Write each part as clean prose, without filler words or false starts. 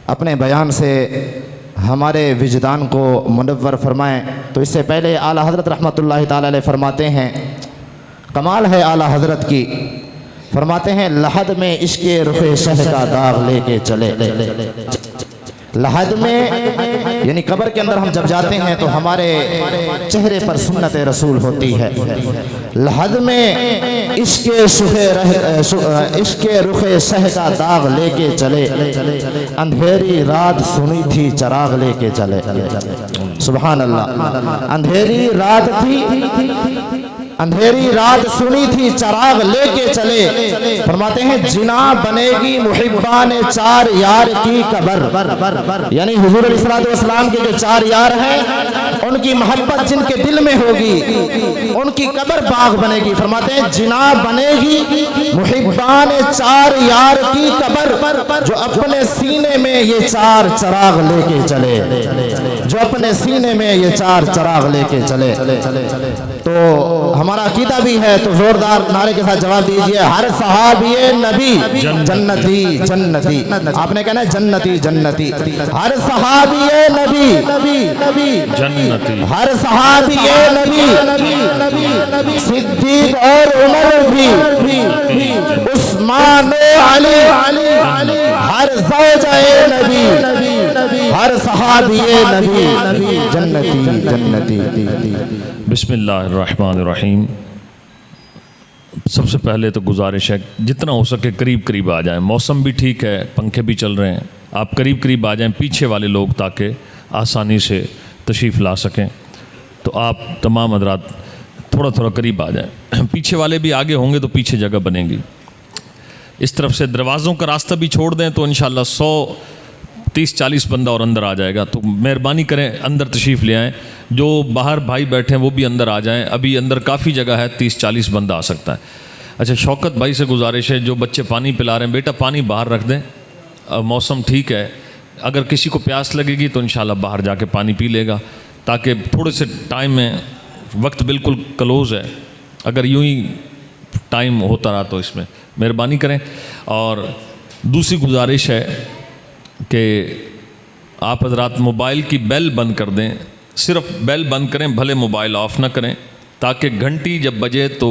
अपने बयान से हमारे विजदान को मुनव्वर फरमाएं। तो इससे पहले आला हज़रत रहमतुल्लाहि ताला अलैह फरमाते हैं, कमाल है आला हज़रत की, फरमाते हैं लहद में इश्क़े रुख़े शह का दाग लेके चले। लहद में यानी कब्र के अंदर हम जब जाते हैं तो हमारे चेहरे पर सुन्नत रसूल होती है। लहद में इश्क़े रुख़े शह का दाग लेके चले, अंधेरी रात सुनी थी चराग लेके चले। सुभान अल्लाह। अंधेरी रात सुनी थी चराग लेके चले। फरमाते हैं जिना बनेगी मुहिब्बान चार यार की कब्र, यानी हुजूर अलैहिस्सलाम के जो चार यार हैं उनकी मोहब्बत जिनके दिल में होगी उनकी कब्र बाग बनेगी। फरमाते हैं जिना बनेगी मुहिब्बान चार यार की कब्र, जो अपने सीने में ये चार चराग लेके चले, जो अपने सीने में ये चार चराग लेके चले। तो हमारा अकीदा भी है, तो जोरदार नारे के साथ जवाब दीजिए, हर सहाबी नबी जन्नती जन्नती। आपने कहना है जन्नती जन्नती। हर सहाबी नबी जन्नती, हर सहाबी नबी, सिद्दीक और उमर भी, उस्मान अली, हर ज़ौजाए नबी, हर सहाबी नबी जन्नती जन्नती। बिस्मिल्लाहिर्रहमानिर्रहीम। सबसे पहले तो गुजारिश है जितना हो सके करीब करीब आ जाएं। मौसम भी ठीक है, पंखे भी चल रहे हैं, आप करीब करीब आ जाएं पीछे वाले लोग, ताकि आसानी से तशरीफ़ ला सकें। तो आप तमाम हज़रात थोड़ा थोड़ा करीब आ जाएं। पीछे वाले भी आगे होंगे तो पीछे जगह बनेगी। इस तरफ से दरवाज़ों का रास्ता भी छोड़ दें तो इंशाअल्लाह 130-40 बंदा और अंदर आ जाएगा। तो मेहरबानी करें अंदर तशरीफ़ ले आएँ। जो बाहर भाई बैठे हैं वो भी अंदर आ जाएं। अभी अंदर काफ़ी जगह है, 30-40 बंदा आ सकता है। अच्छा, शौकत भाई से गुजारिश है, जो बच्चे पानी पिला रहे हैं बेटा पानी बाहर रख दें। मौसम ठीक है, अगर किसी को प्यास लगेगी तो इंशाल्लाह बाहर जाके पानी पी लेगा, ताकि थोड़े से टाइम में, वक्त बिल्कुल क्लोज़ है, अगर यूँ ही टाइम होता रहा तो इसमें मेहरबानी करें। और दूसरी गुजारिश है कि आप हज़रात मोबाइल की बेल बंद कर दें, सिर्फ बेल बंद करें, भले मोबाइल ऑफ़ ना करें, ताकि घंटी जब बजे तो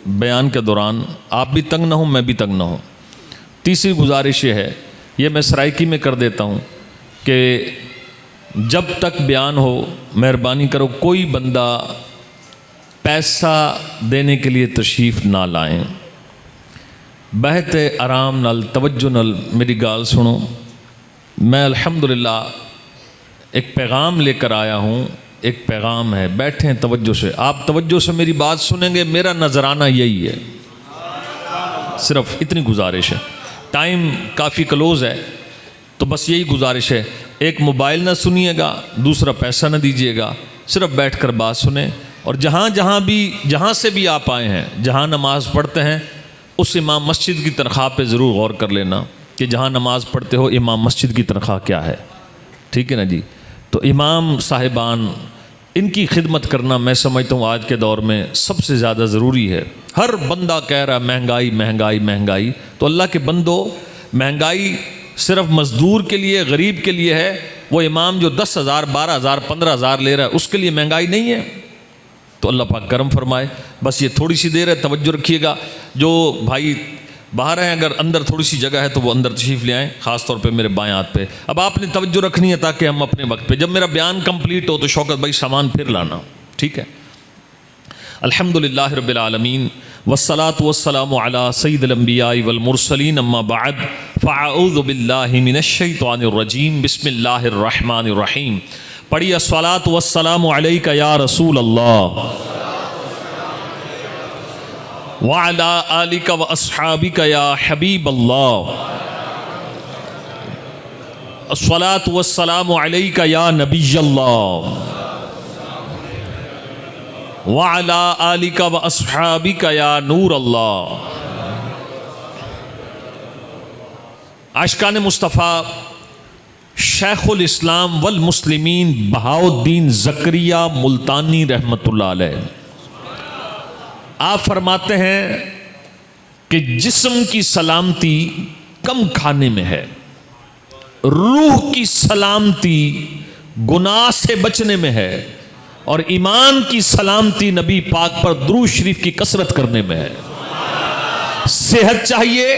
बयान के दौरान आप भी तंग ना हो, मैं भी तंग ना हो। तीसरी गुजारिश ये है, ये मैं सराइकी में कर देता हूँ कि जब तक बयान हो मेहरबानी करो कोई बंदा पैसा देने के लिए तशरीफ़ ना लाएं। बहते आराम नाल तवज्जो नाल मेरी गाल सुनो। मैं अल्हम्दुलिल्लाह एक पैगाम लेकर आया हूँ। एक पैगाम है, बैठें तवज्जो से, आप तवज्जो से मेरी बात सुनेंगे। मेरा नजराना यही है, सिर्फ इतनी गुजारिश है। टाइम काफ़ी क्लोज़ है, तो बस यही गुजारिश है, एक मोबाइल ना सुनिएगा, दूसरा पैसा ना दीजिएगा, सिर्फ बैठकर बात सुने। और जहाँ से भी आप आए हैं, जहाँ नमाज़ पढ़ते हैं, उस इमाम मस्जिद की तनख्वाह पे ज़रूर गौर कर लेना कि जहाँ नमाज़ पढ़ते हो इमाम मस्जिद की तनख्वाह क्या है। ठीक है ना जी। तो इमाम साहिबान, इनकी खिदमत करना मैं समझता हूँ आज के दौर में सबसे ज़्यादा ज़रूरी है। हर बंदा कह रहा है महंगाई महंगाई महंगाई, तो अल्लाह के बंदो, महंगाई सिर्फ मज़दूर के लिए, गरीब के लिए है। वो इमाम जो 10,000 12,000 15,000 ले रहा है उसके लिए महंगाई नहीं है। तो अल्लाह पाक करम फरमाए। बस ये थोड़ी सी देर है, तवज्जो रखिएगा। जो भाई बाहर हैं, अगर अंदर थोड़ी सी जगह है तो वो अंदर तशरीफ़ ले आएँ, ख़ास तौर पे मेरे बाएं हाथ पे। अब आपने तवज्जो रखनी है ताकि हम अपने वक्त पे, जब मेरा बयान कंप्लीट हो तो शौकत भाई सामान फिर लाना, ठीक है। अल्हम्दुलिल्लाह रब्बिल आलमीन वस्सलातु वस्सलामु अला सय्यिदिल अंबिया'i वल मुरसलीन, अम्मा बअद, फ़अऊज़ु बिल्लाहि मिनश शैतानिर रजीम, बिस्मिल्लाहिर रहमानिर रहीम। पढ़िए अस्सलातु वस्सलामु अलैका या रसूल अल्लाह व अला आलिका व अस्हाबिका या हबीब अल्लाह, अस्सलातु वस्सलामु अलैका या नबी अल्लाह व अला आलिका व अस्हाबिका या नूर अल्लाह। आशिकान मुस्तफ़ा शेखुल इस्लाम वल मुस्लिमीन बहाउद्दीन ज़करिया मुल्तानी रहमतुल्लाह अलैह आप फरमाते हैं कि जिस्म की सलामती कम खाने में है, रूह की सलामती गुनाह से बचने में है और ईमान की सलामती नबी पाक पर दुरूद शरीफ की कसरत करने में है। सेहत चाहिए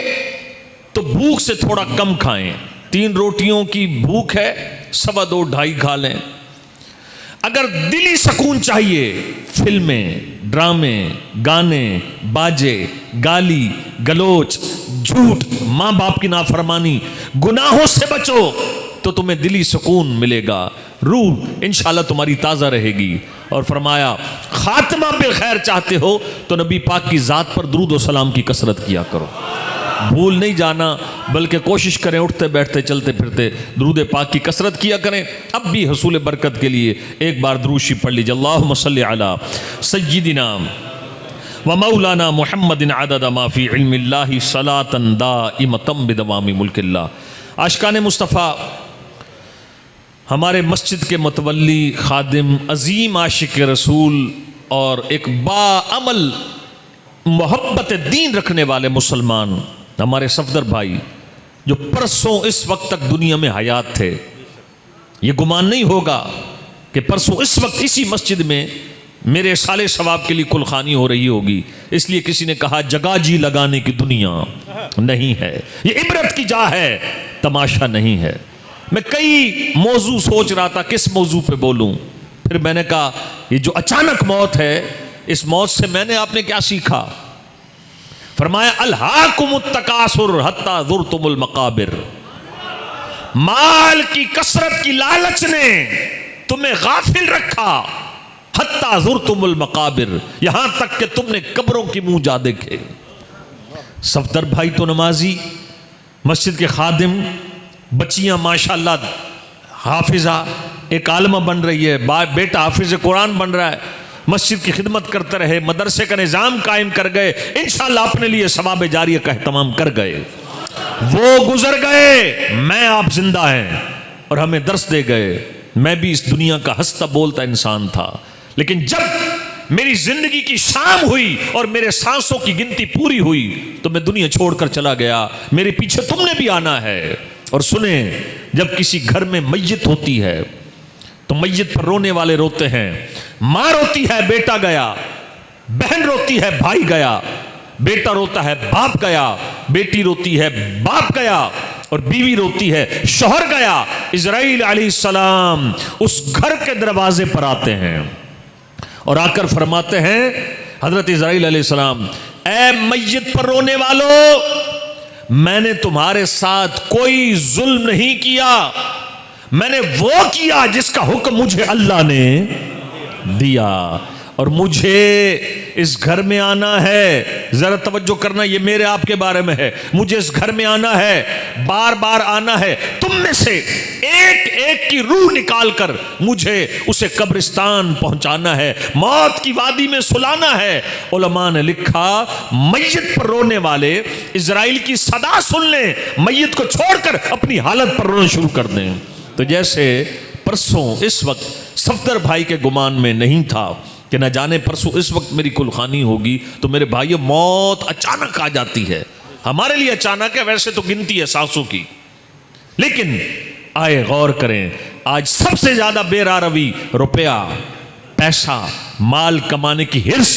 तो भूख से थोड़ा कम खाएं। 3 रोटियों की भूख है, 2.25 2.5 खा लें। अगर दिली सुकून चाहिए, फिल्में, ड्रामे, गाने, बाजे, गाली गलोच, झूठ, माँ बाप की नाफरमानी, गुनाहों से बचो तो तुम्हें दिली सुकून मिलेगा, रूह इंशाल्लाह तुम्हारी ताज़ा रहेगी। और फरमाया खात्मा पे खैर चाहते हो तो नबी पाक की ज़ात पर दुरूद और सलाम की कसरत किया करो। भूल नहीं जाना, बल्कि कोशिश करें उठते बैठते चलते फिरते दुरूद पाक की कसरत किया करें। अब भी हसूल बरकत के लिए एक बार दुरूद शरीफ पढ़ लीजिए। अल्लाहुम्मा सल्ली अला सय्यिदिना व मौलाना मुहम्मदिन अदद मा फी इल्मिल्लाहि सलातन दाइमतम बिदवामी मुल्किल्लाह। आशिकाने मुस्तफ़ा, हमारे मस्जिद के मुतवल्ली खादिम, अजीम आशिक रसूल और एक बाअमल मोहब्बत दीन रखने वाले मुसलमान हमारे सफदर भाई, जो परसों इस वक्त तक दुनिया में हयात थे, ये गुमान नहीं होगा कि परसों इस वक्त इसी मस्जिद में मेरे साले सवाब के लिए कुलखानी हो रही होगी। इसलिए किसी ने कहा जगह जी लगाने की दुनिया नहीं है, ये इबरत की जा है, तमाशा नहीं है। मैं कई मौजू सोच रहा था किस मौजू पे बोलूं, फिर मैंने कहा ये जो अचानक मौत है, इस मौत से मैंने आपने क्या सीखा। फरमाया अल्हाकुमुत तकासुर हत्ता ज़ुरतुमुल मकाबिर, माल की कसरत की लालच ने तुम्हें गाफिल रखा, हत्ता ज़ुरतुमुल मकाबिर, यहां तक कि तुमने कब्रों की मुंह जा देखे। सफदर भाई तो नमाजी, मस्जिद के खादिम, बच्चियां माशाल्लाह हाफिजा, एक आलमा बन रही है, बेटा हाफिज कुरान बन रहा है, मस्जिद की खिदमत करते रहे, मदरसे का निज़ाम कायम कर गए, इंशाल्लाह अपने लिए सवाब जारिया का एहतमाम कर गए। वो गुजर गए, मैं आप जिंदा हैं और हमें दर्स दे गए। मैं भी इस दुनिया का हंसता बोलता इंसान था, लेकिन जब मेरी जिंदगी की शाम हुई और मेरे सांसों की गिनती पूरी हुई तो मैं दुनिया छोड़कर चला गया। मेरे पीछे तुमने भी आना है। और सुने, जब किसी घर में मैयत होती है तो मैयत पर रोने वाले रोते हैं। माँ रोती है बेटा गया, बहन रोती है भाई गया, बेटा रोता है बाप गया, बेटी रोती है बाप गया, और बीवी रोती है शौहर गया। इज़राइल अलैहिस्सलाम उस घर के दरवाजे पर आते हैं और आकर फरमाते हैं, हजरत इज़राइल अलैहिस्सलाम, ऐ मैयत पर रोने वालों, मैंने तुम्हारे साथ कोई जुल्म नहीं किया, मैंने वो किया जिसका हुक्म मुझे अल्लाह ने दिया, और मुझे इस घर में आना है। जरा तवज्जो करना, ये मेरे आपके बारे में है। मुझे इस घर में आना है, बार बार आना है। तुम में से एक एक की रूह निकाल कर मुझे उसे कब्रिस्तान पहुंचाना है, मौत की वादी में सुलाना है। उलमा ने लिखा, मैयत पर रोने वाले इजराइल की सदा सुन लें, मैयत को छोड़कर अपनी हालत पर रोना शुरू कर दें। तो जैसे परसों इस वक्त सफदर भाई के गुमान में नहीं था कि न जाने परसों इस वक्त मेरी कुलखानी होगी, तो मेरे भाइयों मौत अचानक आ जाती है। हमारे लिए अचानक है, वैसे तो गिनती है सांसों की, लेकिन आए गौर करें, आज सबसे ज्यादा बेरारवी रुपया, पैसा, माल कमाने की हिर्स।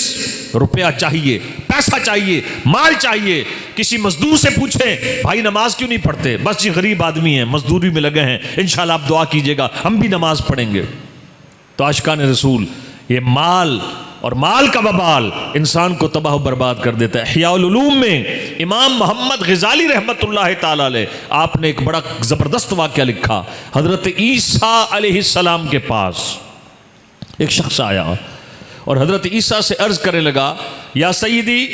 रुपया चाहिए, पैसा चाहिए, माल चाहिए। किसी मजदूर से पूछें, भाई नमाज क्यों नहीं पढ़ते? बस जी गरीब आदमी है, मजदूरी में लगे हैं, इंशाल्लाह आप दुआ कीजिएगा, हम भी नमाज पढ़ेंगे। तो आशिकाने रसूल, ये माल और माल का बबाल इंसान को तबाह बर्बाद कर देता है। हियाउल उलूम में इमाम मोहम्मद ग़ज़ाली रहमतुल्लाह ताला अलैह, आपने एक बड़ा ज़बरदस्त वाक़या लिखा। हज़रत ईसा अलैहिस्सलाम के पास एक शख्स आया और हज़रत ईसा से अर्ज़ करने लगा, या सईदी,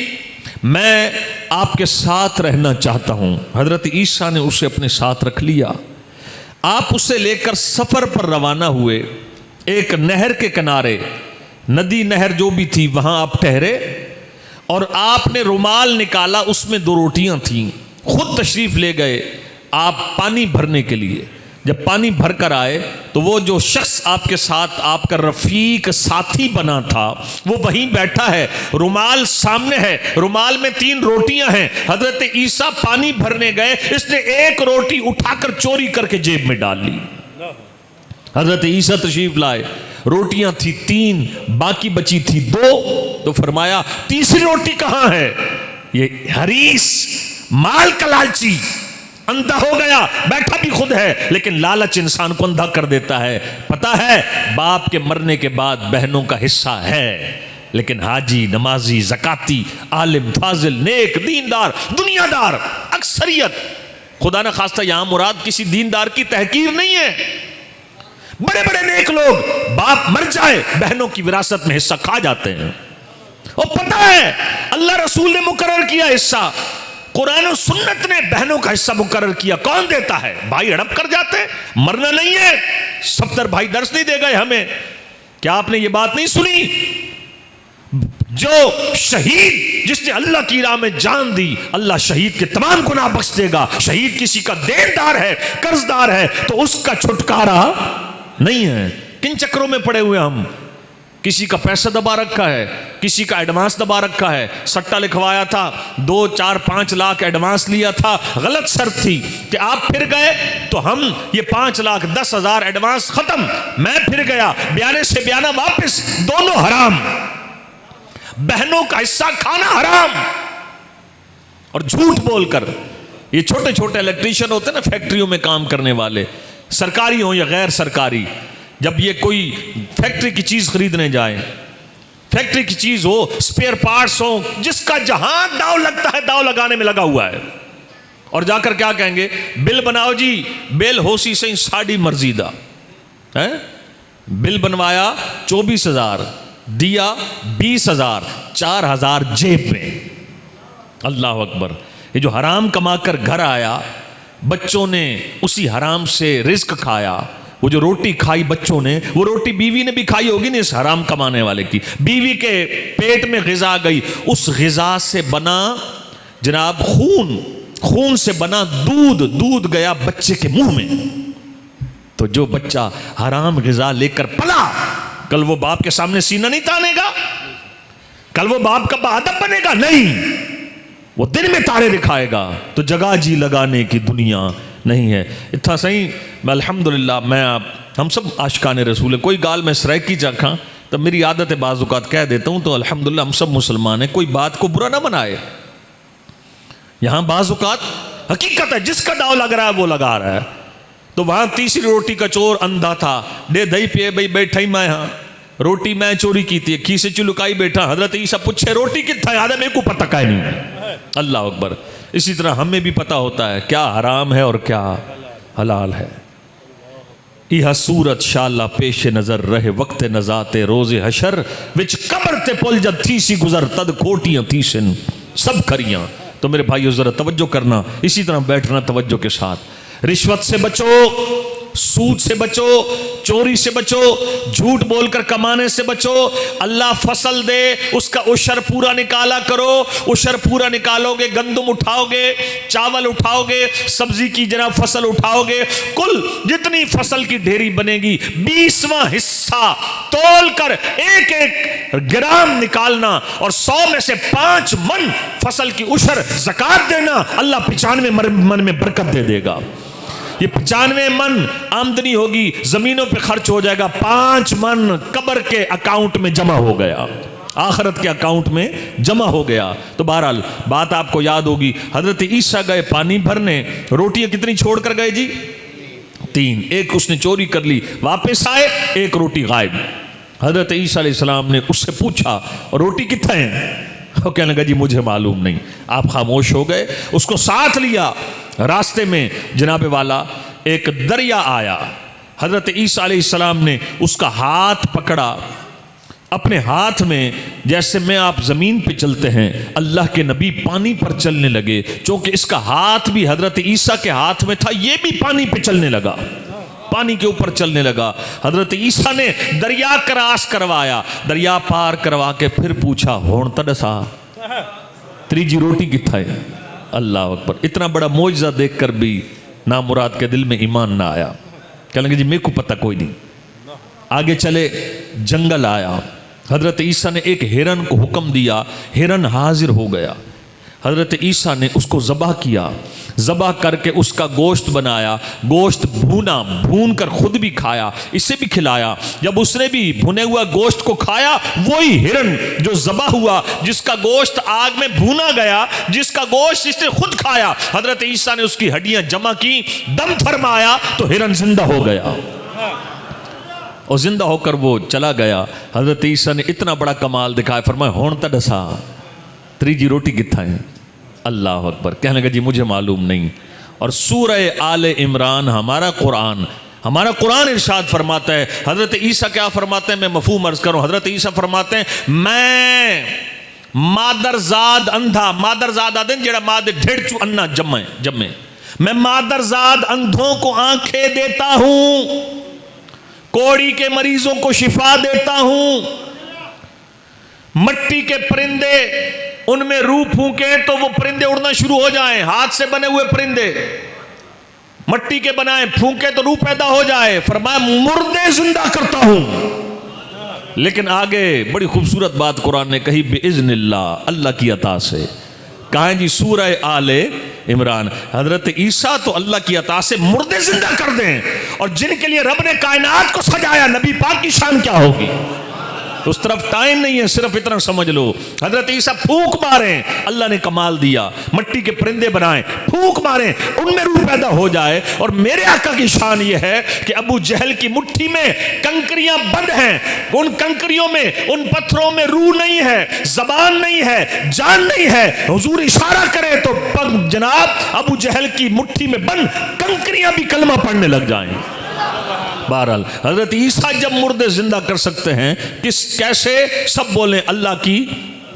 मैं आपके साथ रहना चाहता हूँ। हज़रत ईसा ने उसे अपने साथ रख लिया। आप उसे लेकर सफ़र पर रवाना हुए। एक नहर के किनारे, नदी नहर जो भी थी, वहां आप ठहरे और आपने रुमाल निकाला, उसमें 2 रोटियां थीं। खुद तशरीफ ले गए आप पानी भरने के लिए। जब पानी भर कर आए तो वो जो शख्स आपके साथ आपका रफीक साथी बना था वो वहीं बैठा है, रुमाल सामने है, रुमाल में 3 रोटियां हैं। हजरत ईसा पानी भरने गए, इसने एक रोटी उठाकर चोरी करके जेब में डाल ली। हजरत ईसा तशरीफ लाए, रोटियां थी 3, बाकी बची थी 2। तो फरमाया तीसरी रोटी कहां है? ये हरीस माल का लालची अंधा हो गया, बैठा भी खुद है, लेकिन लालच इंसान को अंधा कर देता है। पता है बाप के मरने के बाद बहनों का हिस्सा है, लेकिन हाजी, नमाजी, ज़काती, आलिम, फाजिल, नेक, दीनदार, दुनियादार, अक्सरियत, खुदा न खास्ता यहां मुराद किसी दीनदार की तहकीर नहीं है। बड़े बड़े नेक लोग बाप मर जाए बहनों की विरासत में हिस्सा खा जाते हैं। और पता है अल्लाह रसूल ने मुकर्रर किया हिस्सा, कुरान और सुन्नत ने बहनों का हिस्सा मुकर्रर किया। कौन देता है? भाई हड़प कर जाते हैं, मरना नहीं है। 70 भाई दर्श नहीं दे गए हमें। क्या आपने ये बात नहीं सुनी? जो शहीद, जिसने अल्लाह की राह में जान दी, अल्लाह शहीद के तमाम गुनाह बख्श देगा। शहीद किसी का देनदार है, कर्जदार है, तो उसका छुटकारा नहीं है। किन चक्रों में पड़े हुए हम? किसी का पैसा दबा रखा है, किसी का एडवांस दबा रखा है। सट्टा लिखवाया था, 2, 4, 5 लाख एडवांस लिया था, गलत शर्त थी कि आप फिर गए तो हम ये 5 लाख 10,000 एडवांस खत्म। मैं फिर गया, बयाने से बयाना वापस, दोनों हराम। बहनों का हिस्सा खाना हराम। और झूठ बोलकर ये छोटे छोटे इलेक्ट्रीशियन होते हैं ना, फैक्ट्रियों में काम करने वाले, सरकारी हो या गैर सरकारी, जब ये कोई फैक्ट्री की चीज खरीदने जाए, फैक्ट्री की चीज हो, स्पेयर पार्ट्स हो, जिसका जहां दाव लगता है दाव लगाने में लगा हुआ है, और जाकर क्या कहेंगे? बिल बनाओ जी, बिल होसी से साड़ी मर्जीदा है। बिल बनवाया 24,000, दिया 20,000, 4,000 जेब में। अल्लाह अकबर। ये जो हराम कमाकर घर आया, बच्चों ने उसी हराम से रिस्क खाया। वो जो रोटी खाई बच्चों ने, वो रोटी बीवी ने भी खाई होगी ना, इस हराम कमाने वाले की। बीवी के पेट में ग़िज़ा गई, उस ग़िज़ा से बना जनाब खून, खून से बना दूध, दूध गया बच्चे के मुंह में। तो जो बच्चा हराम ग़िज़ा लेकर पला, कल वो बाप के सामने सीना नहीं तानेगा, कल वो बाप का बादब बनेगा नहीं, वो दिन में तारे दिखाएगा। तो जगह जी लगाने की दुनिया नहीं है। इतना सही मैं अल्हम्दुलिल्लाह, मैं हम सब आशिकाने रसूल है। कोई गाल में सराय की चाखा तब मेरी आदत है बाज़-औक़ात कह देता हूँ, तो अल्हम्दुलिल्लाह हम सब मुसलमान हैं, कोई बात को बुरा ना बनाए। यहाँ बाज़-औक़ात हकीकत है, जिसका दाव लग रहा है वो लगा रहा है। तो वहाँ तीसरी रोटी का चोर अंधा था, दे दही पिए भाई बैठा ही मैं, यहाँ रोटी मैं चोरी की थी, खीसे च लुकाई बैठा। हजरत ईसा पूछे रोटी कितना है? मेरे को पता का नहीं। अल्लाह अकबर। इसी तरह हमें भी पता होता है क्या हराम है और क्या हलाल है। यह सूरत शाला पेश नजर रहे वक्त नजाते रोजे हशर विच कब्र ते पुल जब थी सी गुजर तद कोटियां थी सिन सब करियां। तो मेरे भाइयों जरा तवज्जो करना, इसी तरह बैठना तवज्जो के साथ। रिश्वत से बचो, सूद से बचो, चोरी से बचो, झूठ बोलकर कमाने से बचो। अल्लाह फसल दे, उसका उशर पूरा निकाला करो। उशर पूरा निकालोगे, गंदम उठाओगे, चावल उठाओगे, सब्जी की जनाब फसल उठाओगे, कुल जितनी फसल की ढेरी बनेगी 20वां हिस्सा तोल कर 1-1 ग्राम निकालना, और 100 में से 5 मन फसल की उशर ज़कात देना। अल्लाह 95 मन में बरकत दे देगा। ये 95 मन आमदनी होगी, जमीनों पे खर्च हो जाएगा, 5 मन कब्र के अकाउंट में जमा हो गया, आखिरत के अकाउंट में जमा हो गया। तो बहरहाल बात आपको याद होगी, हजरत ईसा गए पानी भरने, रोटियां कितनी छोड़ कर गए जी? 3। एक उसने चोरी कर ली, वापस आए, 1 रोटी गायब। हजरत ईसा अलैहिस्सलाम ने उससे पूछा रोटी कितने हैं? वो कहने लगा जी मुझे मालूम नहीं। आप खामोश हो गए। उसको साथ लिया। रास्ते में जनाब वाला एक दरिया आया, हजरत ईसा अलैहिस्सलाम ने उसका हाथ पकड़ा अपने हाथ में, जैसे में आप जमीन पे चलते हैं, अल्लाह के नबी पानी पर चलने लगे। क्योंकि इसका हाथ भी हजरत ईसा के हाथ में था, ये भी पानी पे चलने लगा, पानी के ऊपर चलने लगा। हजरत ईसा ने दरिया क्रॉस करवाया, दरिया पार करवा के फिर पूछा होण तड़सा त्रीजी रोटी किथा है? अल्लाह अकबर। इतना बड़ा मौजज़ा देखकर भी नामुराद के दिल में ईमान ना आया। कहने लगे जी मेरे को पता कोई नहीं। आगे चले, जंगल आया, हजरत ईसा ने एक हिरन को हुक्म दिया, हिरन हाजिर हो गया। हजरत ईसा ने उसको ज़बह किया, ज़बह करके उसका गोश्त बनाया, गोश्त भूना, भून कर खुद भी खाया, इसे भी खिलाया। जब उसने भी भुने हुआ गोश्त को खाया, वही हिरन जो ज़बह हुआ, जिसका गोश्त आग में भूना गया, जिसका गोश्त इसने खुद खाया, हजरत ईसा ने उसकी हड्डियां जमा की, दम फरमाया तो हिरन जिंदा हो गया। और जिंदा होकर वो चला गया। हजरत ईसा ने इतना बड़ा कमाल दिखाया, फरमाया हुण तो दसा त्रीजी रोटी कित्था है? अल्लाह अकबर। कहने लगा जी मुझे मालूम नहीं। और सूरह आले इमरान हमारा कुरान इरशाद फरमाता है, हजरत ईसा क्या फरमाते हैं, मैं मफहूम अर्ज करूं। हजरत ईसा फरमाते हैं, मैं मादरजाद अंधा, मादरजाद आदन जेड़ा मादे ढेड़ चू अन्ना जम्मे, मैं मादरजाद अंधों को आंखें देता हूं, कोड़ी के मरीजों को शिफा देता हूं, मट्टी के परिंदे उनमें रूह फूंके तो वो परिंदे उड़ना शुरू हो जाएं, हाथ से बने हुए परिंदे मट्टी के बनाए, फूंके तो रूह पैदा हो जाए। फरमाया मुर्दे जिंदा करता हूं। लेकिन आगे बड़ी खूबसूरत बात कुरान ने कही, बिइज़्निल्लाह, अल्लाह की अता से। कहा है जी सूरह आले इमरान, हजरत ईसा तो अल्लाह की अता से मुर्दे जिंदा कर दें, और जिनके लिए रब ने कायनात को सजाया, नबी पाक की शान क्या होगी। उस तरफ टाइम नहीं है, सिर्फ इतना समझ लो, हजरत ईसा फूंक मारे, अल्लाह ने कमाल दिया, मट्टी के परिंदे बनाए, फूंक मारे, उनमें रूह पैदा हो जाए। और मेरे आका की शान यह है कि अबू जहल की मुट्ठी में कंकरियां बंद हैं, उन कंकरियों में, उन पत्थरों में रूह नहीं है, जबान नहीं है, जान नहीं है। हुजूर इशारा करे तो जनाब अबू जहल की मुट्ठी में बंद कंकरियां भी कलमा पढ़ने लग जाएं। बहरहाल हजरत ईसा जब मुर्दे जिंदा कर सकते हैं, कैसे? सब बोले अल्लाह की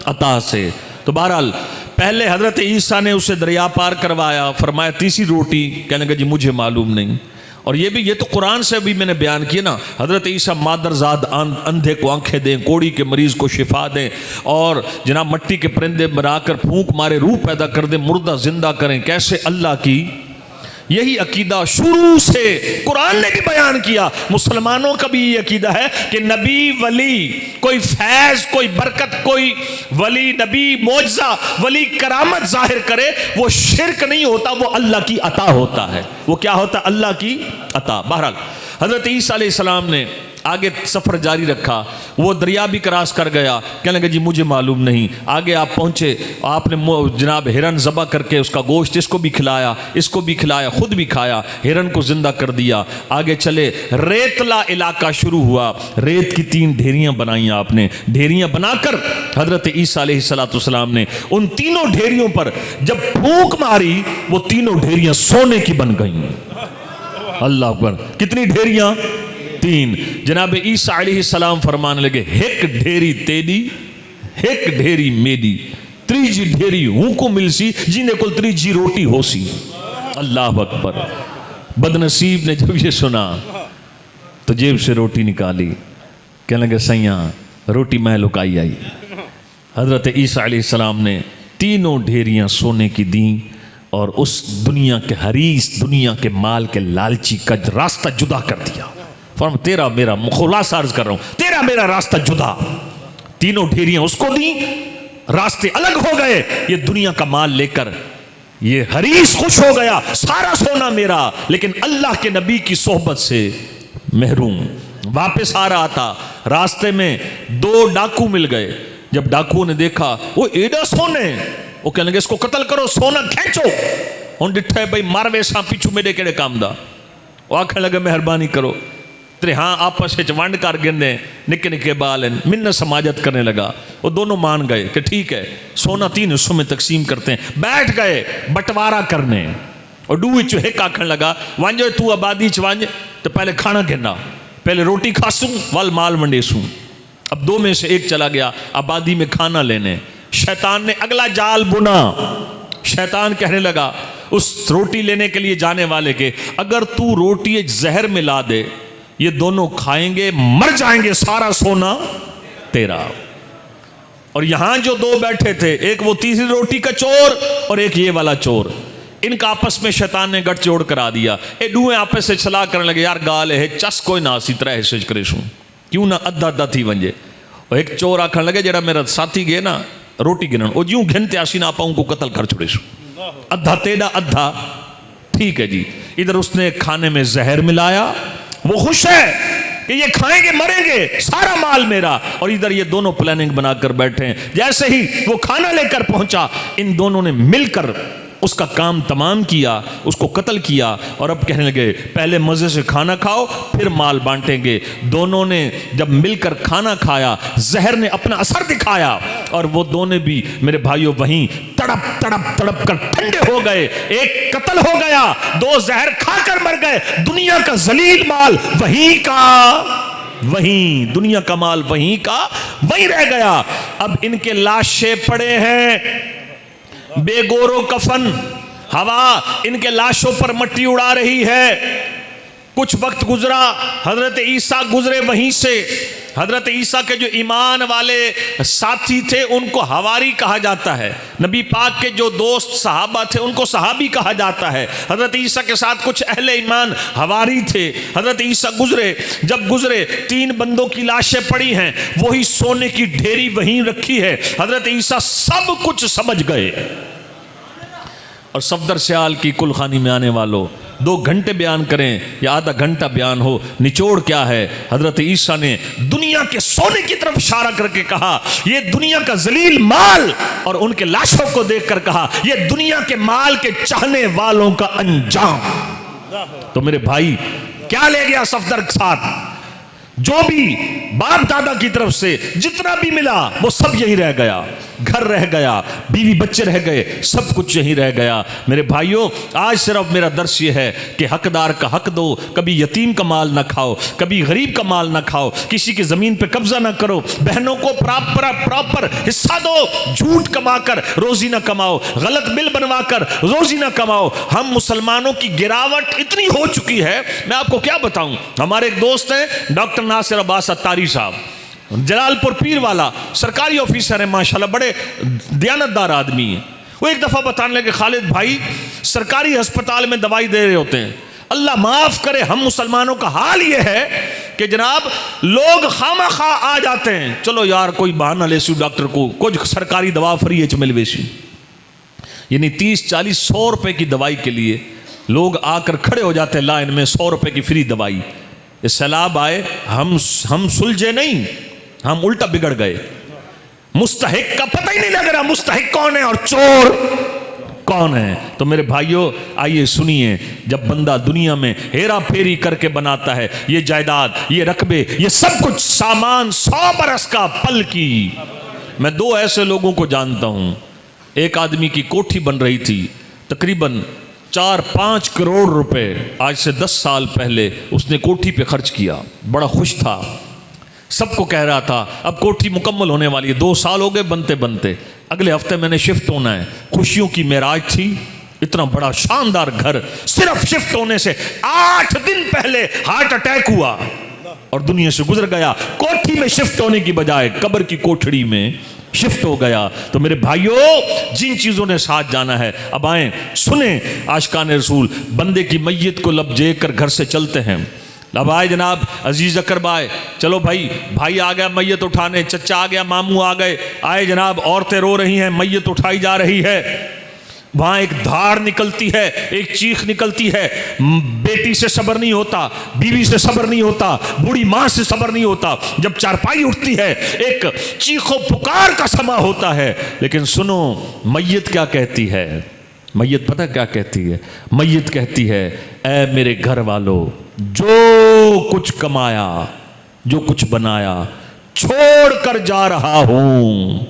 अता से। तो बहरहाल पहले हजरत ईसा ने उसे दरिया पार करवाया, फरमाया तीसरी रोटी, कहने लगा जी मुझे मालूम नहीं। और ये तो कुरान से भी मैंने बयान किया ना, हजरत ईसा मादरजाद अंधे को आंखें दें, कोड़ी के मरीज को शिफा दें, और जनाब मट्टी के परिंदे बनाकर फूंक मारे रूह पैदा कर दें, मुर्दा जिंदा करें। कैसे? अल्लाह की। यही अकीदा शुरू से कुरान ने भी बयान किया। मुसलमानों का भी ये अकीदा है कि नबी वली, कोई फैज, कोई बरकत, कोई वली नबी मौजज़ा, वली करामत जाहिर करे, वो शिरक नहीं होता, वो अल्लाह की अता होता है। वो क्या होता? अल्लाह की अता। बहरहाल हजरत ईसा अलैहिस्सलाम ने आगे सफ़र जारी रखा, वो दरिया भी क्रॉस कर गया, कहने लगे जी मुझे मालूम नहीं। आगे आप पहुँचे, आपने जनाब हिरन ज़बह करके उसका गोश्त इसको भी खिलाया, इसको भी खिलाया, खुद भी खाया, हिरन को ज़िंदा कर दिया। आगे चले, रेतला इलाका शुरू हुआ, रेत की 3 ढेरियाँ बनाई आपने। ढेरियाँ बनाकर हज़रत ईसा अलैहिस्सलाम ने उन तीनों ढेरियों पर जब फूंक मारी, वो तीनों ढेरियाँ सोने की बन गई। अल्लाह अकबर। कितनी ढेरियाँ? 3। जनाब ईसा अलैहिस्सलाम फरमाने लगे, एक ढेरी तेरी, एक ढेरी मेरी, त्रीजी ढेरी हूं को मिलसी जिन्हें कुल त्रीजी रोटी होसी। अल्लाह अकबर। बदनसीब ने जब ये सुना तो जेब से रोटी निकाली, कहने लगे सैया रोटी मैं लुकाई आई। हजरत ईसा अलैहिस्सलाम ने तीनों ढेरियां सोने की दी, और उस दुनिया के हरीस, दुनिया के माल के लालची का रास्ता जुदा कर दिया। फर्म तेरा मेरा, खुलासा अर्ज कर रहा हूं, तेरा मेरा रास्ता जुदा। तीनों ढेरियां उसको दी, रास्ते अलग हो गए। ये दुनिया का माल लेकर ये हरीस खुश हो गया, सारा सोना मेरा, लेकिन अल्लाह के नबी की सोहबत से महरूम। वापस आ रहा था, रास्ते में 2 डाकू मिल गए। जब डाकुओं ने देखा वो एडा सोने, वो कहने लगे इसको कत्ल करो, सोना खींचो। हुन डिठे भाई मार वेसा पिछू मेरे केड़े काम दा। वो आखने लगे मेहरबानी करो, तेरे हाँ आपस में वंड कर गिने, निके निके बाल हैं, मिन्नत समाजत करने लगा। वो दोनों मान गए कि ठीक है, सोना 3 हिस्सों में तकसीम करते हैं। बैठ गए बंटवारा करने, और डू चो एक आखन लगा, वंजो तू आबादी च वंज तो पहले खाना गिनना, पहले रोटी खासूं वल माल मंडेसूं। अब 2 में से एक चला गया आबादी में खाना लेने। शैतान ने अगला जाल बुना। शैतान कहने लगा उस रोटी लेने के लिए जाने वाले के, अगर तू रोटी एक जहर में ला दे, ये दोनों खाएंगे, मर जाएंगे, सारा सोना तेरा। और यहां जो 2 बैठे थे, एक वो तीसरी रोटी का चोर और एक ये वाला चोर, इनका आपस में शैतान ने गठजोड़ करा दिया। ए डूए आपस से सलाह करने लगे, यार गाल है चस कोई ना सी तरह हिस्से करे सूं, क्यों ना अद्धा अद्धा थी वंजे। और एक चोर आखन लगे जरा मेरा साथी गए ना रोटी गिनन, वो ज्यों घिनते आसी ना पाऊँ को कत्ल कर छोड़े सूं, अद्धा तेरा अद्धा। ठीक है जी। इधर उसने खाने में जहर मिलाया, वो खुश है कि ये खाएंगे मरेंगे, सारा माल मेरा। और इधर ये दोनों प्लानिंग बनाकर बैठे हैं। जैसे ही वो खाना लेकर पहुंचा, इन दोनों ने मिलकर उसका काम तमाम किया, उसको कत्ल किया। और अब कहने लगे पहले मजे से खाना खाओ फिर माल बांटेंगे। दोनों ने जब मिलकर खाना खाया, जहर ने अपना असर दिखाया और वो दोनों भी मेरे भाइयों वहीं तड़प तड़प तड़प कर ठंडे हो गए। एक कत्ल हो गया, दो जहर खाकर मर गए। दुनिया का जलील माल वहीं का वहीं, दुनिया का माल वहीं का वहीं रह गया। अब इनके लाशें पड़े हैं, बेगोरो कफन, हवा इनके लाशों पर मट्टी उड़ा रही है। कुछ वक्त गुजरा, हजरत ईसा गुजरे वहीं से। हजरत ईसा के जो ईमान वाले साथी थे उनको हवारी कहा जाता है। नबी पाक के जो दोस्त सहाबा थे उनको सहाबी कहा जाता है। हजरत ईसा के साथ कुछ अहले ईमान हवारी थे। हजरत ईसा गुजरे, जब गुजरे 3 बंदों की लाशें पड़ी हैं, वही सोने की ढेरी वहीं रखी है। हजरत ईसा सब कुछ समझ गए। और सफदर सियाल की कुलखानी में आने वालों, 2 घंटे बयान करें या आधा घंटा बयान हो, निचोड़ क्या है? हजरत ईसा ने दुनिया के सोने की तरफ इशारा करके कहा ये दुनिया का जलील माल, और उनके लाशों को देखकर कहा ये दुनिया के माल के चाहने वालों का अंजाम। तो मेरे भाई क्या ले गया सफदर के साथ? जो भी बाप दादा की तरफ से जितना भी मिला वो सब यही रह गया। घर रह गया, बीवी बच्चे रह गए, सब कुछ यही रह गया। मेरे भाइयों, आज सिर्फ मेरा दर्श ये है कि हकदार का हक दो, कभी यतीम का माल ना खाओ, कभी गरीब का माल ना खाओ, किसी की जमीन पे कब्जा ना करो, बहनों को प्रॉपर हिस्सा दो, झूठ कमाकर रोजी ना कमाओ, गलत बिल बनवाकर रोजी ना कमाओ। हम मुसलमानों की गिरावट इतनी हो चुकी है, मैं आपको क्या बताऊं। हमारे एक दोस्त हैं डॉक्टर नासिर अब्बास अत्तारी साहब, जलालपुर पीर वाला, सरकारी ऑफिसर है माशाल्लाह, बड़े दयानतदार आदमी है। वो एक दफ़ा बताने लगे, खालिद भाई सरकारी अस्पताल में दवाई दे रहे होते हैं, अल्लाह माफ़ करे हम मुसलमानों का हाल ये है कि जनाब लोग खामा खा आ जाते हैं, चलो यार कोई बहाना लेसू डॉक्टर को, कुछ सरकारी दवा फ्री है मिलवेसी, यानी 30-40-100 रुपए की दवाई के लिए लोग आकर खड़े हो जाते हैं लाइन में, 100 रुपए की फ्री दवाई। इस सैलाब आए, हम सुलझे नहीं, हम उल्टा बिगड़ गए। मुस्तहिक का पता ही नहीं लग रहा मुस्तहिक कौन है और चोर कौन है। तो मेरे भाइयों आइए सुनिए, जब बंदा दुनिया में हेरा फेरी करके बनाता है, ये जायदाद, ये रकबे, ये सब कुछ सामान 100 बरस का पल की। मैं 2 ऐसे लोगों को जानता हूं। एक आदमी की कोठी बन रही थी, तकरीबन 4-5 करोड़ रुपए आज से 10 साल पहले उसने कोठी पे खर्च किया, बड़ा खुश था, सबको कह रहा था अब कोठी मुकम्मल होने वाली है, 2 साल हो गए बनते बनते, अगले हफ्ते मैंने शिफ्ट होना है। खुशियों की मेराज थी, इतना बड़ा शानदार घर, सिर्फ शिफ्ट होने से 8 दिन पहले हार्ट अटैक हुआ और दुनिया से गुजर गया। कोठी में शिफ्ट होने की बजाय कब्र की कोठड़ी में शिफ्ट हो गया। तो मेरे भाइयों, जिन चीज़ों ने साथ जाना है, अब आए सुने आशिकाने रसूल, बंदे की मैयत को लपजे कर घर से चलते हैं। अब आए जनाब अजीज अकर भाई, चलो भाई आ गया मैयत उठाने, चचा आ गया, मामू आ गए, आए जनाब औरतें रो रही हैं, मैयत उठाई जा रही है। वहाँ एक धार निकलती है, एक चीख निकलती है, बेटी से सब्र नहीं होता, बीवी से सब्र नहीं होता, बूढ़ी माँ से सब्र नहीं होता। जब चारपाई उठती है एक चीखो पुकार का समा होता है। लेकिन सुनो मैयत क्या कहती है, मैयत पता क्या कहती है? मैयत कहती है, ऐ मेरे घर वालों, जो कुछ कमाया, जो कुछ बनाया, छोड़ कर जा रहा हूं,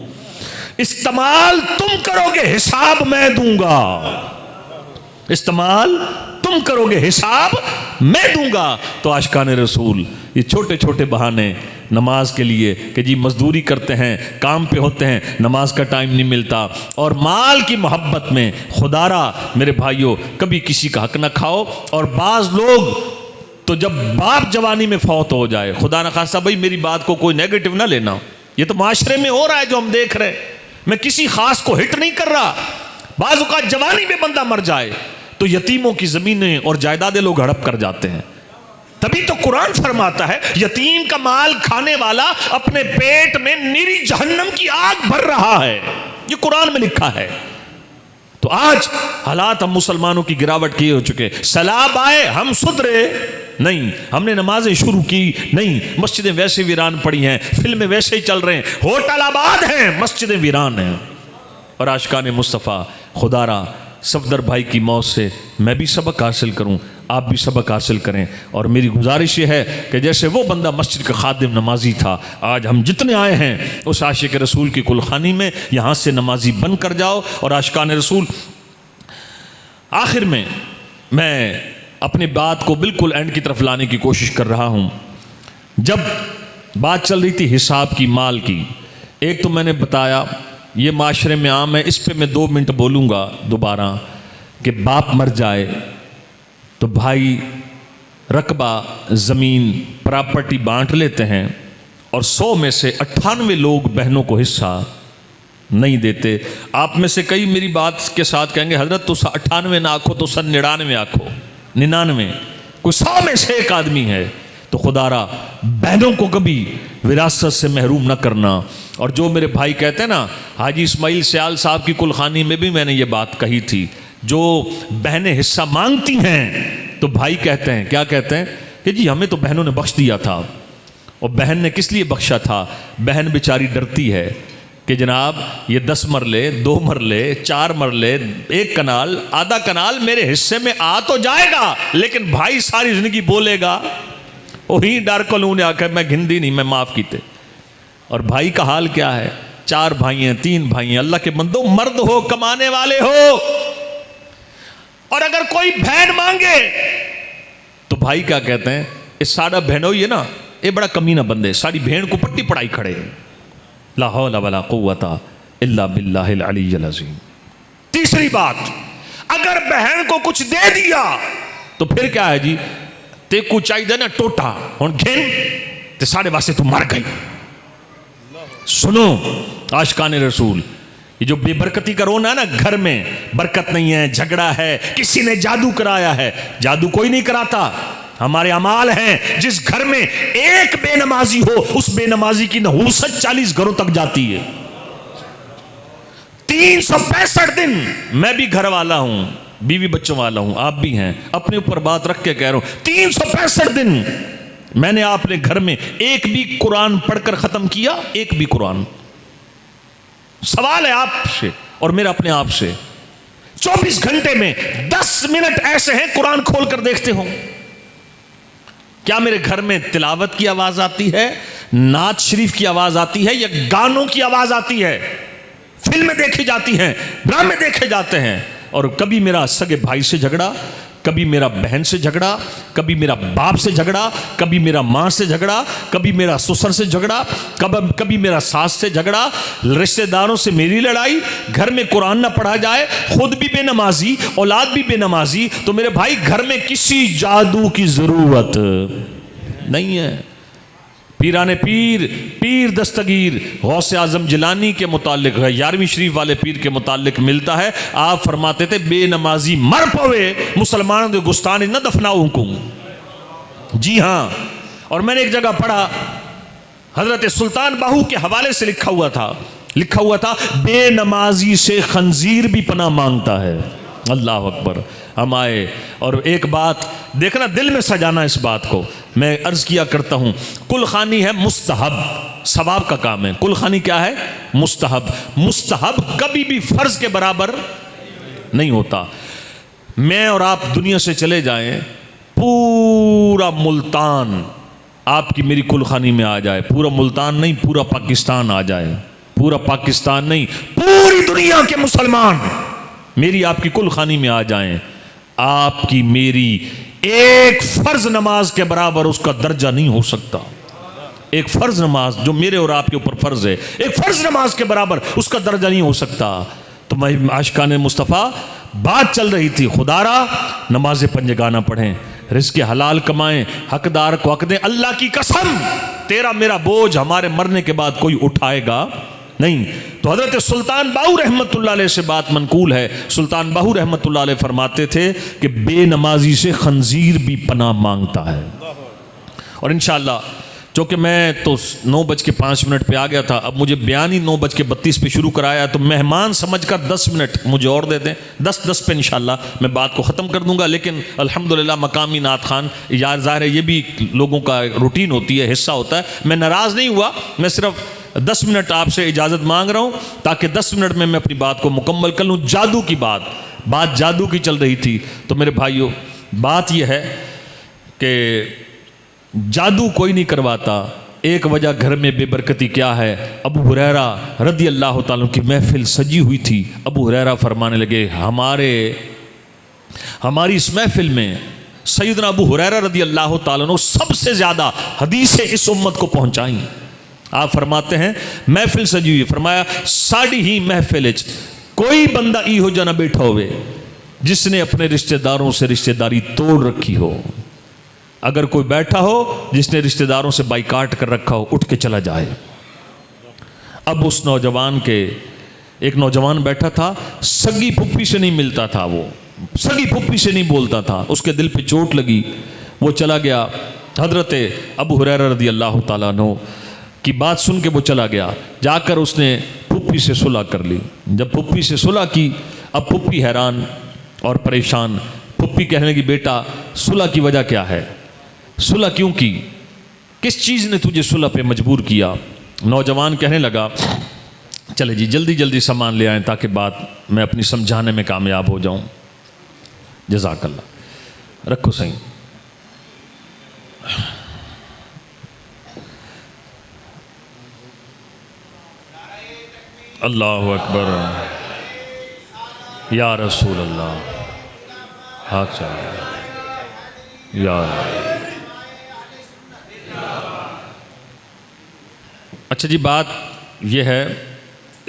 इस्तेमाल तुम करोगे, हिसाब मैं दूंगा। इस्तेमाल तुम करोगे, हिसाब मैं दूंगा। तो आशिकाने रसूल, ये छोटे छोटे बहाने नमाज के लिए कि जी मजदूरी करते हैं, काम पे होते हैं, नमाज का टाइम नहीं मिलता, और माल की मोहब्बत में खुदारा मेरे भाइयों कभी किसी का हक ना खाओ। और बाज लोग तो जब बाप जवानी में फौत हो जाए, खुदा न खासा, भाई मेरी बात को कोई नेगेटिव ना लेना, ये तो माशरे में हो रहा है जो हम देख रहे हैं, मैं किसी खास को हिट नहीं कर रहा, बाज़ औक़ात जवानी में बंदा मर जाए तो यतीमों की ज़मीनें और जायदादें लोग हड़प कर जाते हैं। तभी तो कुरान फरमाता है यतीम का माल खाने वाला अपने पेट में निरी जहन्नम की आग भर रहा है, ये कुरान में लिखा है। तो आज हालात हम मुसलमानों की गिरावट किए हो चुके। सैलाब आए हम सुधरे नहीं, हमने नमाजें शुरू की नहीं, मस्जिदें वैसे वीरान पड़ी हैं, फिल्में वैसे ही चल रहे हैं, होटल आबाद हैं, मस्जिदें वीरान हैं। और आशिकान मुस्तफ़ा, खुदारा सफदर भाई की मौत से मैं भी सबक हासिल करूं, आप भी सबक हासिल करें। और मेरी गुजारिश ये है कि जैसे वो बंदा मस्जिद का खादिम नमाजी था, आज हम जितने आए हैं उस आशिक रसूल की कुलखानी में यहाँ से नमाजी बन कर जाओ। और आशिकान रसूल, आखिर में मैं अपनी बात को बिल्कुल एंड की तरफ लाने की कोशिश कर रहा हूँ। जब बात चल रही थी हिसाब की, माल की, एक तो मैंने बताया ये माशरे में आम है, इस पे मैं 2 मिनट बोलूँगा दोबारा कि बाप मर जाए तो भाई रकबा ज़मीन प्रॉपर्टी बांट लेते हैं और 100 में से 98 लोग बहनों को हिस्सा नहीं देते। आप में से कई मेरी बात के साथ कहेंगे हजरत तो 98 ना आखो तो 99 आखो, 99, कोई 100 में से एक आदमी है। तो खुदारा बहनों को कभी विरासत से महरूम न करना। और जो मेरे भाई कहते हैं ना, हाजी इस्माइल सियाल साहब की कुलखानी में भी मैंने ये बात कही थी, जो बहनें हिस्सा मांगती हैं तो भाई कहते हैं, क्या कहते हैं कि जी हमें तो बहनों ने बख्श दिया था। और बहन ने किस लिए बख्शा था? बहन बेचारी डरती है कि जनाब ये 10 मरले, 2 मरले, 4 मरले, 1 कनाल, आधा कनाल मेरे हिस्से में आ तो जाएगा, लेकिन भाई सारी जिंदगी बोलेगा वही डर को लूने आकर मैं घिंदी नहीं, मैं माफ़ कीते। और भाई का हाल क्या है? 4 भाई हैं, 3 भाई हैं। अल्लाह के बंदो, मर्द हो, कमाने वाले हो, और अगर कोई बहन मांगे तो भाई क्या कहते हैं, इस साड़ा बहनों ही है ना, ये बड़ा कमीना बंदे, सारी बहन को पट्टी पढ़ाई खड़े, ला हौला वला कुव्वता इल्ला बिल्लाहिल अलीय्यिल अज़ीम। तीसरी बात, अगर बहन को कुछ दे दिया तो फिर क्या है जी, तेको चाहिए ना टोटा हुण घिन ते साढ़े वास्ते तू मर गई। सुनो आशिकाने रसूल, ये जो बेबरकती का रोना है ना, घर में बरकत नहीं है, झगड़ा है, किसी ने जादू कराया है, जादू कोई नहीं कराता, हमारे अमाल हैं। जिस घर में एक बेनमाजी हो, उस बेनमाजी की नहूसत 40 घरों तक जाती है। 365 दिन मैं भी घर वाला हूं, बीवी बच्चों वाला हूं, आप भी हैं, अपने ऊपर बात रख के कह रहा हूं, 365 दिन मैंने आपने घर में एक भी कुरान पढ़कर खत्म किया? एक भी कुरान? सवाल है आपसे और मेरा अपने आप से। 24 घंटे में 10 मिनट ऐसे हैं कुरान खोलकर देखते हो। क्या मेरे घर में तिलावत की आवाज आती है, नात शरीफ की आवाज आती है, या गानों की आवाज आती है? फिल्में देखी जाती हैं, ड्रामे देखे जाते हैं। और कभी मेरा सगे भाई से झगड़ा, कभी मेरा बहन से झगड़ा, कभी मेरा बाप से झगड़ा, कभी मेरा माँ से झगड़ा, कभी मेरा ससुर से झगड़ा, कभी मेरा सास से झगड़ा, रिश्तेदारों से मेरी लड़ाई। घर में कुरान ना पढ़ा जाए, खुद भी बेनमाजी, औलाद भी बेनमाजी, तो मेरे भाई घर में किसी जादू की जरूरत नहीं है। पीराने पीर, पीर दस्तगीर गौसे आजम जिलानी के मुतालिक, 11वीं शरीफ वाले पीर के मुतालिक मिलता है, आप फरमाते थे बेनमाजी मर पवे मुसलमानों के गुस्तान न दफनाऊं को। जी हाँ, और मैंने एक जगह पढ़ा, हजरत सुल्तान बाहू के हवाले से लिखा हुआ था बेनमाजी से खंजीर भी पनाह मांगता है। अल्लाह अकबर। हम आए और एक बात देखना, दिल में सजाना इस बात को। मैं अर्ज किया करता हूँ, कुलखानी है मुस्तहब, सवाब का काम है। कुलखानी क्या है? मुस्तहब। मुस्तहब कभी भी फर्ज के बराबर नहीं होता। मैं और आप दुनिया से चले जाएं, पूरा मुल्तान आपकी मेरी कुलखानी में आ जाए, पूरा मुल्तान नहीं, पूरा पाकिस्तान आ जाए, पूरा पाकिस्तान नहीं, पूरी दुनिया के मुसलमान मेरी आपकी कुलखानी में आ जाएं, आपकी मेरी एक फर्ज नमाज के बराबर उसका दर्जा नहीं हो सकता। एक फर्ज नमाज जो मेरे और आपके ऊपर फर्ज है, एक फर्ज नमाज के बराबर उसका दर्जा नहीं हो सकता। तो मैं आशिकाने मुस्तफ़ा, बात चल रही थी, खुदारा नमाज पंजगाना पढ़ें, रिज़्क़ हलाल कमाएं, हकदार को हक दें। अल्लाह की कसम, तेरा मेरा बोझ हमारे मरने के बाद कोई उठाएगा नहीं। तो हज़रत सुल्तान बाहू रहमतुल्लाह अलैह से बात मनकूल है। सुल्तान बाहू रहमतुल्लाह अलैह फरमाते थे कि बेनमाजी से खंजीर भी पनाह मांगता है। और इंशाअल्लाह चूँकि मैं तो 9:05 पे आ गया था, अब मुझे बयान ही 9:32 पे शुरू कराया, तो मेहमान समझकर 10 मिनट मुझे और दे दें। 10:10 पे इंशाअल्लाह मैं बात को ख़त्म कर दूंगा। लेकिन अल्हम्दुलिल्लाह मकामी नात खान यार ज़ाहिर है ये भी लोगों का रूटीन होती है, हिस्सा होता है। मैं नाराज़ नहीं हुआ, मैं सिर्फ 10 मिनट आपसे इजाज़त मांग रहा हूँ ताकि 10 मिनट में मैं अपनी बात को मुकम्मल कर लूँ। जादू की बात जादू की चल रही थी। तो मेरे भाइयों, बात यह है कि जादू कोई नहीं करवाता। एक वजह घर में बेबरकती क्या है। अबू हुरैरा रदी अल्लाह ताला की महफिल सजी हुई थी। अबू हुरैरा फरमाने लगे, हमारी इस महफिल में सैयदना अबू हुरैरा रदी अल्लाह ताला ने सबसे ज़्यादा हदीसें इस उम्मत को पहुँचाई। आप फरमाते हैं महफिल सजी हुई, फरमाया साड़ी ही महफिल कोई बंदा ई हो जाना बैठा होवे जिसने अपने रिश्तेदारों से रिश्तेदारी तोड़ रखी हो। अगर कोई बैठा हो जिसने रिश्तेदारों से बाइकाट कर रखा हो, उठ के चला जाए। अब उस नौजवान के एक नौजवान बैठा था, सगी फुप्पी से नहीं मिलता था, वो सगी फुप्पी से नहीं बोलता था। उसके दिल पे चोट लगी, वो चला गया। हजरत अबू हुरैरा रज़ी अल्लाह ताला अन्हु की बात सुन के वो चला गया। जाकर उसने फुप्पी से सुलह कर ली। जब फुप्पी से सुलह की, अब फुप्पी हैरान और परेशान। फुप्पी कहने लगी, बेटा सुलह की वजह क्या है, सुलह क्यों की, किस चीज़ ने तुझे सुलह पे मजबूर किया। नौजवान कहने लगा, चले जी जल्दी जल्दी सामान ले आएँ ताकि बात मैं अपनी समझाने में कामयाब हो जाऊं। जज़ाकल्लाह, रखो सही। अल्लाहु अकबर, या रसूल अल्लाह, हाथ चला या। अच्छा जी, बात यह है,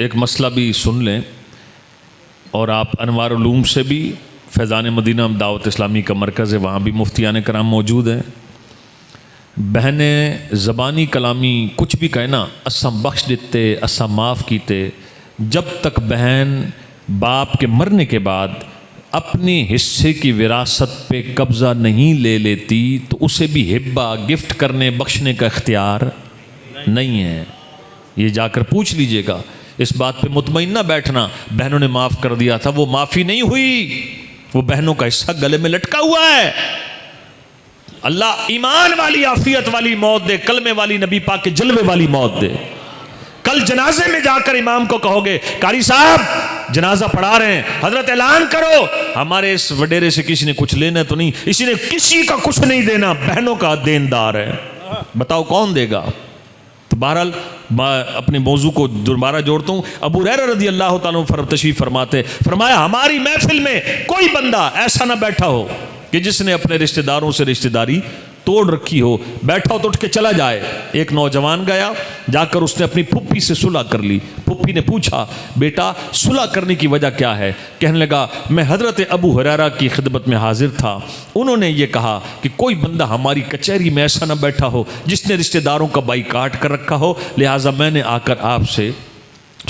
एक मसला भी सुन लें और आप अनवार उलूम से भी, फैज़ान मदीना दावत इस्लामी का मरकज़ है, वहाँ भी मुफ्तियान कराम मौजूद हैं। बहनें ज़बानी कलामी कुछ भी कहना, असा बख्श देते, असा माफ़ कीते। जब तक बहन बाप के मरने के बाद अपने हिस्से की विरासत पे कब्ज़ा नहीं ले लेती तो उसे भी हिब्बा गिफ्ट करने बख्शने का इख्तियार नहीं है। ये जाकर पूछ लीजिएगा, इस बात पे मुतमईन ना बैठना। बहनों ने माफ़ कर दिया था, वो माफ़ी नहीं हुई, वो बहनों का हिस्सा गले में लटका हुआ है। अल्लाह ईमान वाली आफियत वाली मौत दे, कलमे वाली नबी पाक के जलवे वाली मौत दे। कल जनाजे में जाकर इमाम को कहोगे, कारी साहब जनाजा पढ़ा रहे हैं, हजरत ऐलान करो हमारे इस वडेरे से किसी ने कुछ लेना तो नहीं, इसी ने किसी का कुछ नहीं देना, बहनों का देनदार है। बताओ कौन देगा। तो बहरहाल अपने मौजू को दोबारा जोड़ता हूँ। अबू हुरैरा रज़ी अल्लाह ताला तशरीफ फरमाते, फरमाया हमारी महफिल में कोई बंदा ऐसा ना बैठा हो कि जिसने अपने रिश्तेदारों से रिश्तेदारी तोड़ रखी हो। बैठा हो तो उठ के चला जाए। एक नौजवान गया, जाकर उसने अपनी फुप्पी से सुलह कर ली। फुप्पी ने पूछा, बेटा सुलह करने की वजह क्या है। कहने लगा, मैं हज़रत अबू हुरैरा की खिदमत में हाजिर था, उन्होंने ये कहा कि कोई बंदा हमारी कचहरी में ऐसा ना बैठा हो जिसने रिश्तेदारों का बाइकाट कर रखा हो, लिहाजा मैंने आकर आपसे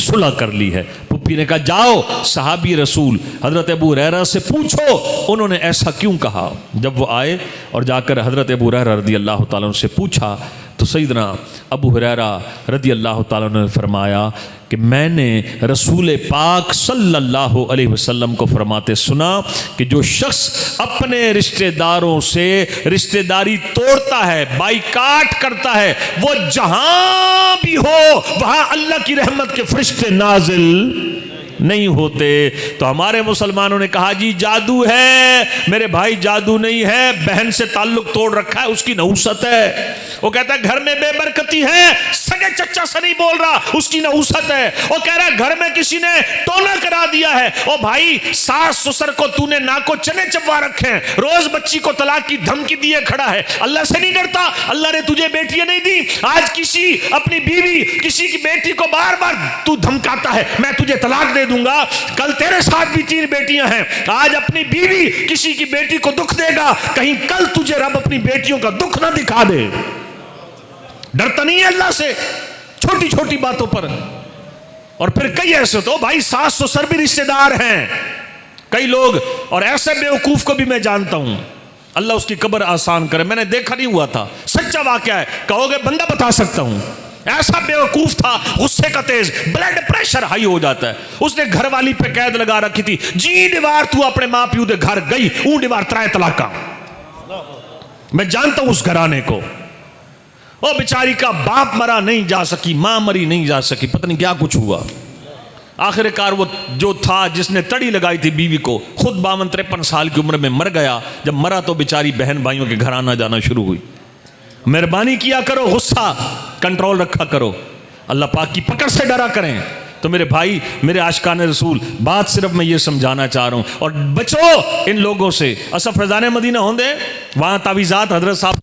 सुलह कर ली है। फुप्पी ने कहा, जाओ सहाबी रसूल हज़रत अबू हुरैरा से पूछो उन्होंने ऐसा क्यों कहा। जब वो आए और जाकर हज़रत अबू हुरैरा रज़ी अल्लाह ताला से पूछा तो सैयदना अबू हुरैरा रज़ी अल्लाह ताला ने फरमाया कि मैंने रसूल पाक सल्लल्लाहु अलैहि वसल्लम को फरमाते सुना कि जो शख्स अपने रिश्तेदारों से रिश्तेदारी तोड़ता है, बाइकाट करता है, वो जहां भी हो वहां अल्लाह की रहमत के फरिश्ते नाजिल नहीं होते। तो हमारे मुसलमानों ने कहा, जी जादू है। मेरे भाई जादू नहीं है, बहन से ताल्लुक तोड़ रखा है, उसकी नहुसत है। वो कहता है घर में बेबरकती है, सगे चच्चा से नहीं बोल रहा, उसकी नहुसत है। वो कह रहा है घर में किसी ने टोना करा दिया है। ओ भाई सास ससुर को तूने नाको चने चबवा रखे हैं, रोज बच्ची को तलाक की धमकी दिए खड़ा है, अल्लाह से नहीं डरता। अल्लाह ने तुझे बेटियां नहीं दी, आज किसी अपनी बीवी किसी की बेटी को बार बार तू धमकाता है, मैं तुझे तलाक दे दूंगा। कल तेरे साथ भी 3 बेटियां हैं, आज अपनी बीवी किसी की बेटी को दुख देगा, कहीं कल तुझे रब अपनी बेटियों का दुख ना दिखा दे। डरता नहीं है अल्लाह से छोटी छोटी बातों पर। और फिर कई ऐसे तो भाई सास ससुर भी रिश्तेदार हैं कई लोग, और ऐसे बेवकूफ को भी मैं जानता हूं, अल्लाह उसकी कब्र आसान करे। मैंने देखा नहीं हुआ था, सच्चा वाकया है, कहोगे बंदा बता सकता हूं। ऐसा बेवकूफ था, गुस्से का तेज, ब्लड प्रेशर हाई हो जाता है। उसने घर वाली पे कैद लगा रखी थी, जी डिवार तू अपने मां प्यू दे घर गई, ऊ डिवार 3 तलाका। मैं जानता हूं उस घराने को। ओ बेचारी का बाप मरा नहीं जा सकी, मां मरी नहीं जा सकी, पता नहीं क्या कुछ हुआ। आखिरकार वो जो था जिसने तड़ी लगाई थी बीवी को, खुद 52-53 साल की उम्र में मर गया। जब मरा तो बेचारी बहन भाइयों के घर आना जाना शुरू हुई। मेहरबानी किया करो, गुस्सा कंट्रोल रखा करो, अल्लाह पाक की पकड़ से डरा करें। तो मेरे भाई, मेरे आशिकान रसूल, बात सिर्फ मैं ये समझाना चाह रहा हूं, और बचो इन लोगों से। असफ फैजान मदीना होंगे वहां तावीज़ात हजरत साहब